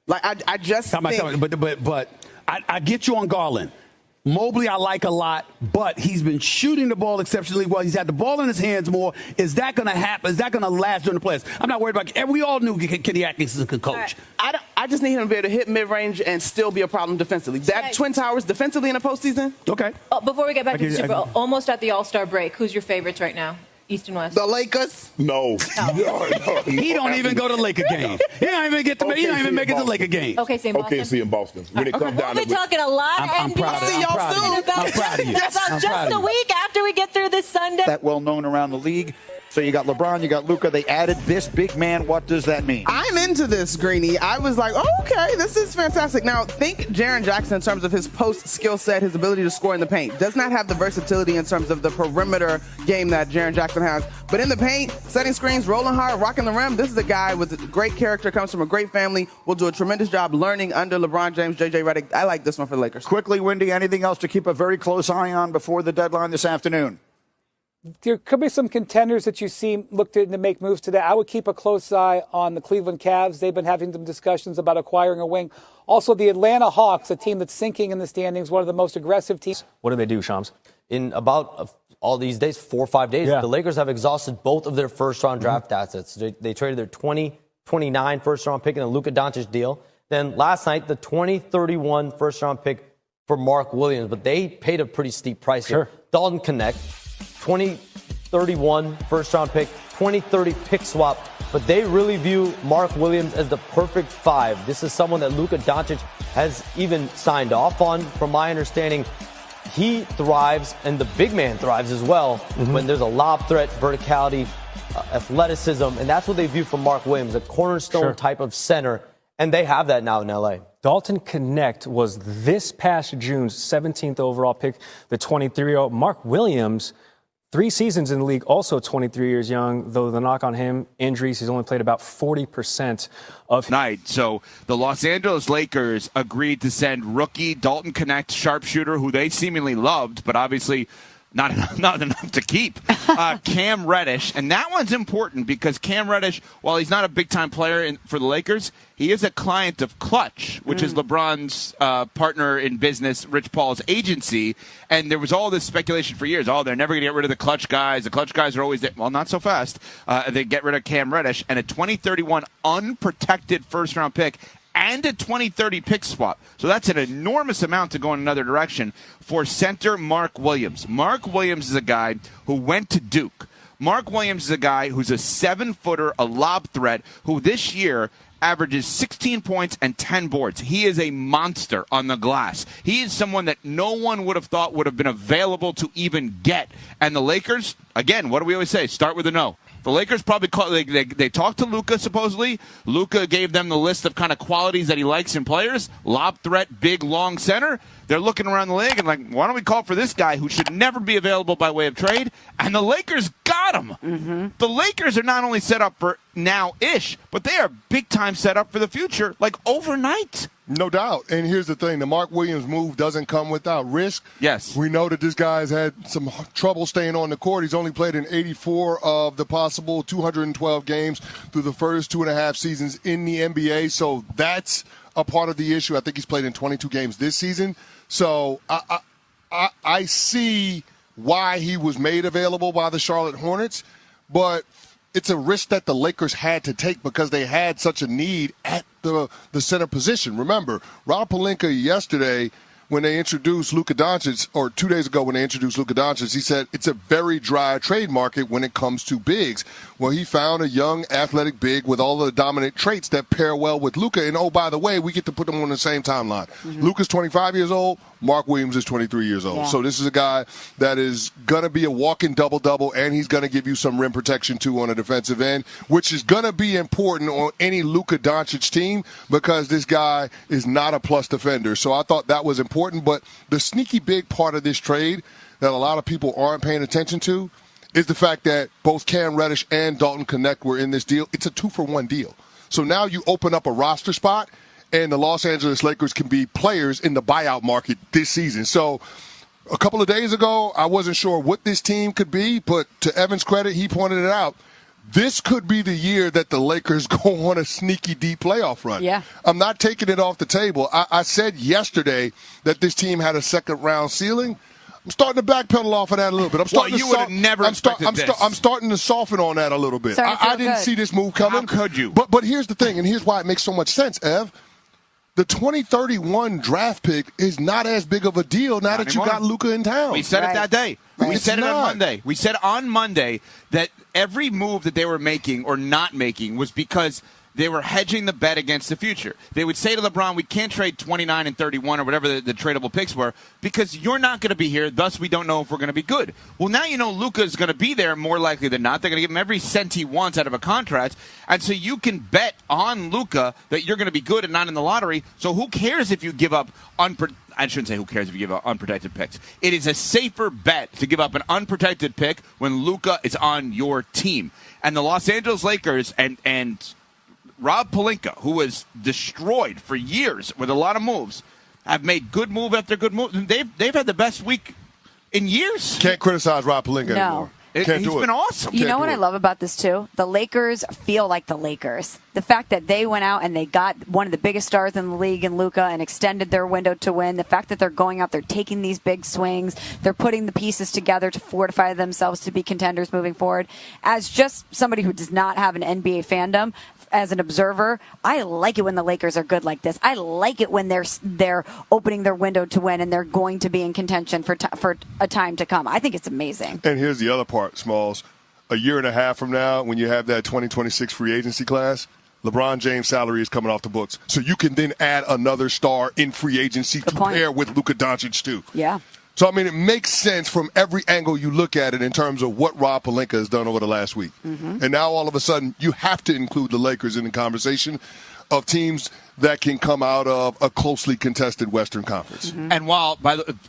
Like, I just think. But I get you on Garland. Mobley I like a lot, but he's been shooting the ball exceptionally well. He's had the ball in his hands more. Is that going to happen? Is that going to last during the playoffs? I'm not worried about it. We all knew Kenny Atkinson could coach. I just need him to be able to hit mid-range and still be a problem defensively. That Twin Towers defensively in the postseason? Okay. Before we get back to the Super Bowl, almost at the All-Star break, who's your favorites right now? East and West. The Lakers? No. He don't even go to Laker games. He don't even get to. He don't even make it to Laker games. Okay, see in Boston. OKC in Boston. When it comes down We'll be talking a lot of I'm proud of you. I'm proud of you. About just a week after we get through this Sunday. That well known around the league. So you got LeBron, you got Luka. They added this big man. What does that mean? I'm into this, Greeny. I was like, oh, okay, this is fantastic. Now, think Jaren Jackson in terms of his post skill set, his ability to score in the paint. Does not have the versatility in terms of the perimeter game that Jaren Jackson has. But in the paint, setting screens, rolling hard, rocking the rim, this is a guy with great character, comes from a great family, will do a tremendous job learning under LeBron James, J.J. Redick. I like this one for the Lakers. Quickly, Wendy, anything else to keep a very close eye on before the deadline this afternoon? There could be some contenders that you see looked to make moves today. I would keep a close eye on the Cleveland Cavs. They've been having some discussions about acquiring a wing. Also, the Atlanta Hawks, a team that's sinking in the standings, one of the most aggressive teams. What do they do, Shams? In about all these days, 4 or 5 days, the Lakers have exhausted both of their first-round draft assets. They traded their 2029 first-round pick in the Luka Doncic deal. Then last night, the 2031 first-round pick for Mark Williams. But they paid a pretty steep price here. Dalton Connect. 2031 first-round pick, 2030 pick swap, but they really view Mark Williams as the perfect five. This is someone that Luka Doncic has even signed off on. From my understanding, he thrives, and the big man thrives as well when there's a lob threat, verticality, athleticism, and that's what they view from Mark Williams, a cornerstone type of center, and they have that now in L.A. Dalton Connect was this past June's 17th overall pick, the 23-year-old. Mark Williams, 3 seasons in the league, also 23 years young, though the knock on him, injuries, he's only played about 40% of night. So the Los Angeles Lakers agreed to send rookie Dalton Connect, sharpshooter, who they seemingly loved, but obviously not enough to keep, Cam Reddish. And that one's important because Cam Reddish, while he's not a big-time player for the Lakers, he is a client of Clutch, which is LeBron's partner in business, Rich Paul's agency. And there was all this speculation for years. Oh, they're never going to get rid of the Clutch guys. The Clutch guys are always there. Well, not so fast. They get rid of Cam Reddish and a 2031 unprotected first-round pick and a 2030 pick swap. So that's an enormous amount to go in another direction for center Mark Williams. Mark Williams is a guy who went to Duke. Mark Williams is a guy who's a 7-footer, a lob threat, who this year averages 16 points and 10 boards. He is a monster on the glass. He is someone that no one would have thought would have been available to even get. And the Lakers, again, what do we always say? Start with a no. The Lakers probably they talked to Luka, supposedly. Luka gave them the list of kind of qualities that he likes in players. Lob threat, big, long center. They're looking around the league and like, why don't we call for this guy who should never be available by way of trade? And the Lakers got him. The Lakers are not only set up for now-ish, but they are big-time set up for the future, like overnight. No doubt. And here's the thing. The Mark Williams move doesn't come without risk. Yes. We know that this guy's had some trouble staying on the court. He's only played in 84 of the possible 212 games through the first 2.5 seasons in the NBA. So that's a part of the issue. I think he's played in 22 games this season. So I see why he was made available by the Charlotte Hornets, but it's a risk that the Lakers had to take because they had such a need at the center position. Remember, Rob Pelinka yesterday, when they introduced Luka Doncic, or 2 days ago when they introduced Luka Doncic, he said it's a very dry trade market when it comes to bigs. Well, he found a young, athletic big with all of the dominant traits that pair well with Luka. And, oh, by the way, we get to put them on the same timeline. Luka's 25 years old. Mark Williams is 23 years old. Yeah. So this is a guy that is going to be a walking double-double, and he's going to give you some rim protection, too, on a defensive end, which is going to be important on any Luka Doncic team because this guy is not a plus defender. So I thought that was important. But the sneaky big part of this trade that a lot of people aren't paying attention to is the fact that both Cam Reddish and Dalton Connect were in this deal. It's a 2-for-1 deal. So now you open up a roster spot, and the Los Angeles Lakers can be players in the buyout market this season. So a couple of days ago, I wasn't sure what this team could be, but to Evan's credit, he pointed it out. this could be the year that the Lakers go on a sneaky deep playoff run. Yeah. I'm not taking it off the table. I said yesterday that this team had a second-round ceiling. I'm starting to backpedal off of that a little bit. I'm starting you would have never expected this. I'm starting to soften on that a little bit. I didn't see this move coming. How could you? But here's the thing, and here's why it makes so much sense, Ev. The 2031 draft pick is not as big of a deal now that you got Luka in town. We said it that day. We said it on Monday. We said on Monday that every move that they were making or not making was because they were hedging the bet against the future. They would say to LeBron, we can't trade 29 and 31 or whatever the tradable picks were because you're not going to be here, thus we don't know if we're going to be good. Well, now you know Luka is going to be there more likely than not. They're going to give him every cent he wants out of a contract, and so you can bet on Luka that you're going to be good and not in the lottery. So who cares if you give up I shouldn't say who cares if you give up unprotected picks. It is a safer bet to give up an unprotected pick when Luka is on your team. And the Los Angeles Lakers and Rob Pelinka, who was destroyed for years with a lot of moves, have made good move after good move. They've had the best week in years. Can't criticize Rob Pelinka anymore. He's been awesome. You know what I love about this, too? The Lakers feel like the Lakers. The fact that they went out and they got one of the biggest stars in the league in Luka and extended their window to win. The fact that they're going out, they're taking these big swings. They're putting the pieces together to fortify themselves to be contenders moving forward. As just somebody who does not have an NBA fandom, as an observer, I like it when the Lakers are good like this. I like it when they're opening their window to win and they're going to be in contention for a time to come. I think it's amazing. And here's the other part, Smalls. A year and a half from now, when you have that 2026 free agency class, LeBron James' salary is coming off the books. So you can then add another star in free agency to pair with Luka Doncic, too. Yeah. So, I mean, it makes sense from every angle you look at it in terms of what Rob Pelinka has done over the last week. Mm-hmm. And now, all of a sudden, you have to include the Lakers in the conversation of teams that can come out of a closely contested Western Conference. Mm-hmm. And while,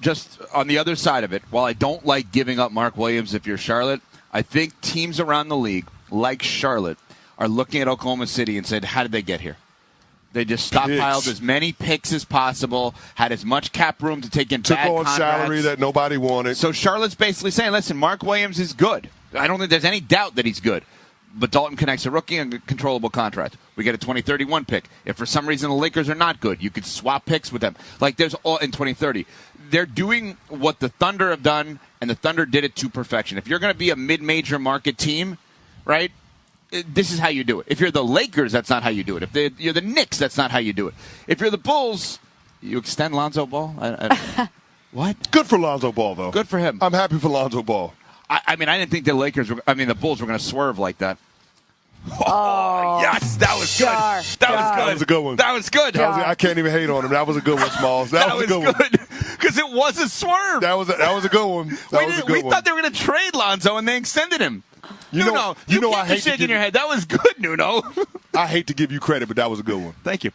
just on the other side of it, while I don't like giving up Mark Williams if you're Charlotte, I think teams around the league, like Charlotte, are looking at Oklahoma City and said, how did they get here? They just stockpiled as many picks as possible, had as much cap room to take in bad contracts. Took on salary that nobody wanted. So Charlotte's basically saying, listen, Mark Williams is good. I don't think there's any doubt that he's good. But Dalton connects a rookie and a controllable contract. We get a 2031 pick. If for some reason the Lakers are not good, you could swap picks with them. Like there's all in 2030. They're doing what the Thunder have done, and the Thunder did it to perfection. If you're going to be a mid-major market team, right, this is how you do it. If you're the Lakers, that's not how you do it. If you're the Knicks, that's not how you do it. If you're the Bulls, you extend Lonzo Ball. What? Good for Lonzo Ball, though. Good for him. I'm happy for Lonzo Ball. I mean, I didn't think the Bulls were going to swerve like that. Oh, yes, that was good. That was good. One. That was good. I can't even hate on him. That was a good one, Smalls. That was a good one. Because it was a swerve. That was a good one. We thought they were going to trade Lonzo, and they extended him. Nuno, I hate shaking your head. That was good, Nuno. I hate to give you credit, but that was a good one. Thank you.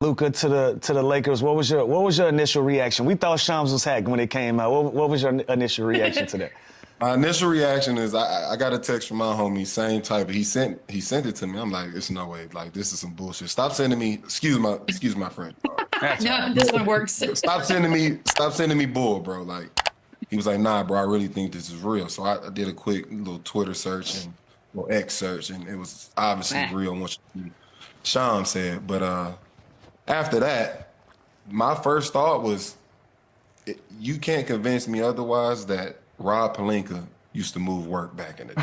Luka, to the Lakers. What was your initial reaction? We thought Shams was hacked when it came out. What was your initial reaction to that? My initial reaction is I got a text from my homie, same type. He sent it to me. I'm like, it's no way. Like, this is some bullshit. Stop sending me. Excuse my friend. No, this one works. Stop sending me bull, bro. Like, he was like, nah, bro. I really think this is real. So I did a quick little Twitter search and little X search, and it was obviously real. What Sean said, but after that, my first thought was, you can't convince me otherwise that Rob Pelinka used to move work back in the day.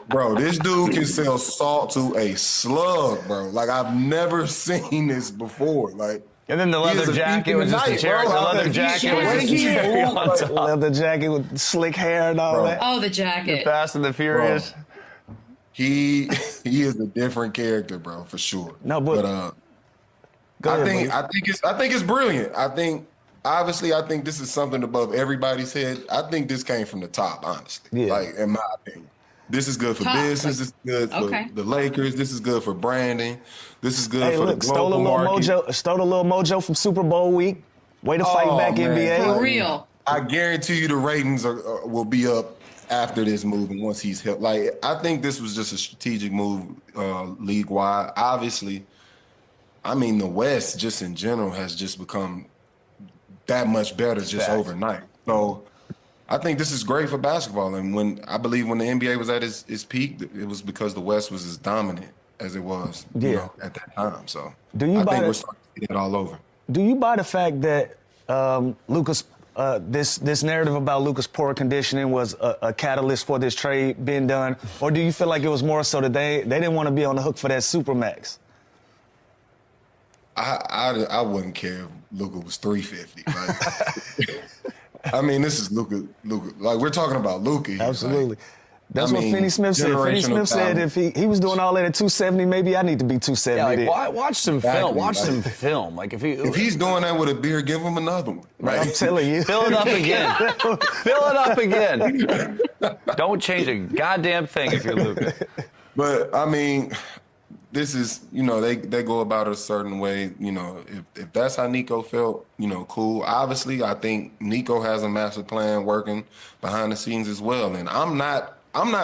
Bro, this dude can sell salt to a slug, bro. Like, I've never seen this before. Like, and then the leather jacket was just the cherry. The leather jacket was just the cherry on top. Leather jacket with slick hair and all that. Oh, the jacket. The Fast and the Furious. Bro, he is a different character, bro, for sure. No, but I think it's brilliant. Obviously, I think this is something above everybody's head. I think this came from the top, honestly. Yeah. Like, in my opinion. This is good for business. This is good for the Lakers. This is good for branding. This is good for the global market. Stole a little mojo from Super Bowl week. Way to fight back, man. NBA. For real. I guarantee you the ratings will be up after this move and once he's helped. Like, I think this was just a strategic move league-wide. Obviously, I mean, the West just in general has just become that much better just overnight. So I think this is great for basketball. And I believe when the NBA was at its peak, it was because the West was as dominant as it was at that time. So I think we're starting to see that all over. Do you buy the fact that Luka's this narrative about Luka's poor conditioning was a catalyst for this trade being done, or do you feel like it was more so that they didn't want to be on the hook for that supermax? I wouldn't care if Luka was 350. Like, I mean, this is Luka. Like, we're talking about Luka here. Absolutely. Like, That's what Finney Smith said. Finney Smith said if he was doing all that at 270, maybe I need to be 270. Yeah, like, watch some film. Watch some film. Like if he's doing that with a beer, give him another one. Right? I'm telling you. Fill it up again. Fill it up again. Don't change a goddamn thing if you're Luka. But I mean, this is, they go about it a certain way. If that's how Nico felt, cool. Obviously, I think Nico has a master plan working behind the scenes as well. And I'm not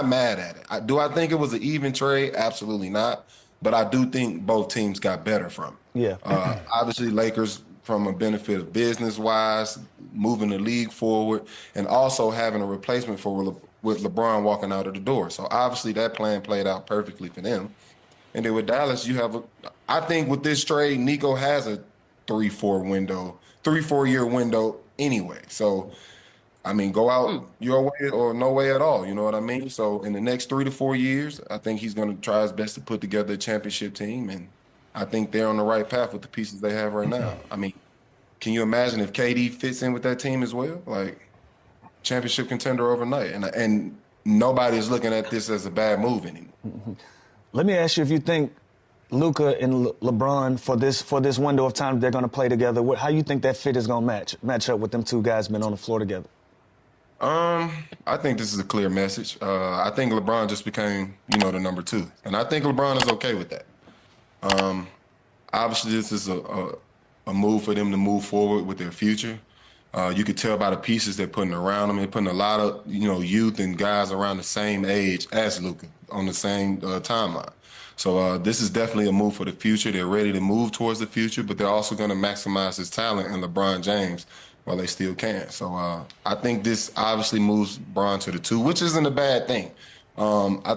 mad at it. Do I think it was an even trade? Absolutely not. But I do think both teams got better from it. Yeah. Obviously, Lakers from a benefit of business-wise, moving the league forward, and also having a replacement with LeBron walking out of the door. So obviously that plan played out perfectly for them. And then with Dallas, I think with this trade, Nico has a 3-4 year window anyway. So, I mean, go out your way or no way at all. You know what I mean? So in the next 3 to 4 years, I think he's going to try his best to put together a championship team. And I think they're on the right path with the pieces they have right now. I mean, can you imagine if KD fits in with that team as well? Like, championship contender overnight. And nobody is looking at this as a bad move anymore. Let me ask you if you think Luka and LeBron for this window of time they're going to play together, how you think that fit is going to match up with them two guys been on the floor together? I think this is a clear message. I think LeBron just became, the number 2. And I think LeBron is okay with that. Obviously, this is a move for them to move forward with their future. You could tell by the pieces they're putting around them. They're putting a lot of, youth and guys around the same age as Luka on the same timeline. So this is definitely a move for the future. They're ready to move towards the future, but they're also going to maximize his talent and LeBron James while they still can. So I think this obviously moves Bron to the 2, which isn't a bad thing. I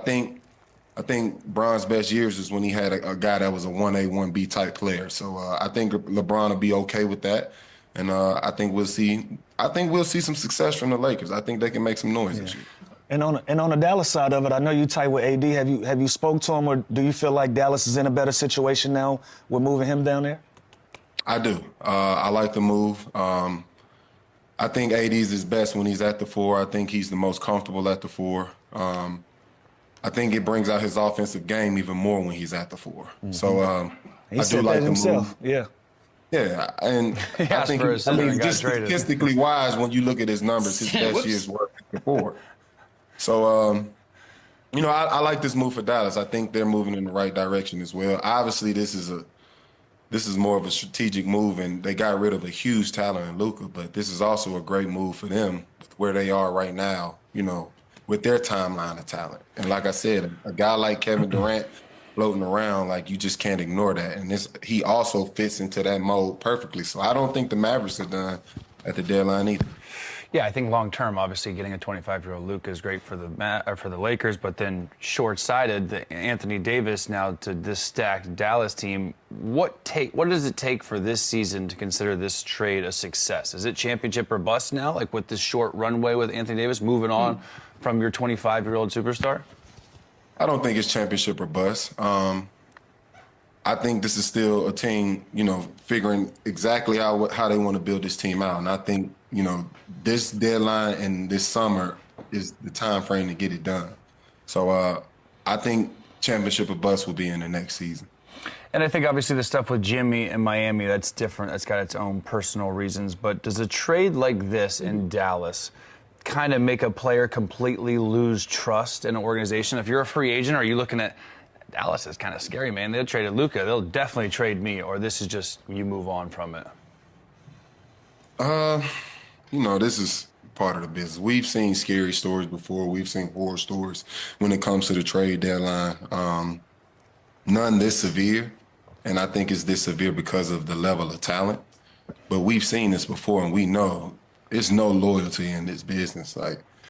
think Bron's best years is when he had a guy that was a 1A, 1B type player. So I think LeBron will be okay with that. And I think we'll see some success from the Lakers. I think they can make some noise this year. And on the Dallas side of it, I know you tight with AD. Have you spoke to him, or do you feel like Dallas is in a better situation now with moving him down there? I do. I like the move. I think AD is his best when he's at the 4. I think he's the most comfortable at the 4. I think it brings out his offensive game even more when he's at the 4. Mm-hmm. So I do like the move. Yeah. Yeah, and I think just statistically wise, when you look at his numbers, his best years were at the 4. So, I like this move for Dallas. I think they're moving in the right direction as well. Obviously, this is more of a strategic move, and they got rid of a huge talent in Luka, but this is also a great move for them where they are right now, with their timeline of talent. And like I said, a guy like Kevin Durant floating around, like, you just can't ignore that. And he also fits into that mode perfectly. So I don't think the Mavericks are done at the deadline either. Yeah, I think long term, obviously, getting a 25-year-old Luka is great for the Lakers, but then short-sighted, the Anthony Davis now to this stacked Dallas team. What does it take for this season to consider this trade a success? Is it championship or bust now, like with this short runway with Anthony Davis moving on from your 25-year-old superstar? I don't think it's championship or bust. I think this is still a team, figuring exactly how they want to build this team out. And I think, this deadline and this summer is the time frame to get it done. So I think championship or bust will be in the next season. And I think obviously the stuff with Jimmy and Miami, that's different. That's got its own personal reasons. But does a trade like this in Dallas kind of make a player completely lose trust in an organization? If you're a free agent, are you looking at Dallas is kind of scary, man. They'll trade Luka. They'll definitely trade me, or this is just you move on from it? This is part of the business. We've seen scary stories before. We've seen horror stories when it comes to the trade deadline. None this severe, and I think it's this severe because of the level of talent. But we've seen this before, and we know it's no loyalty in this business. Like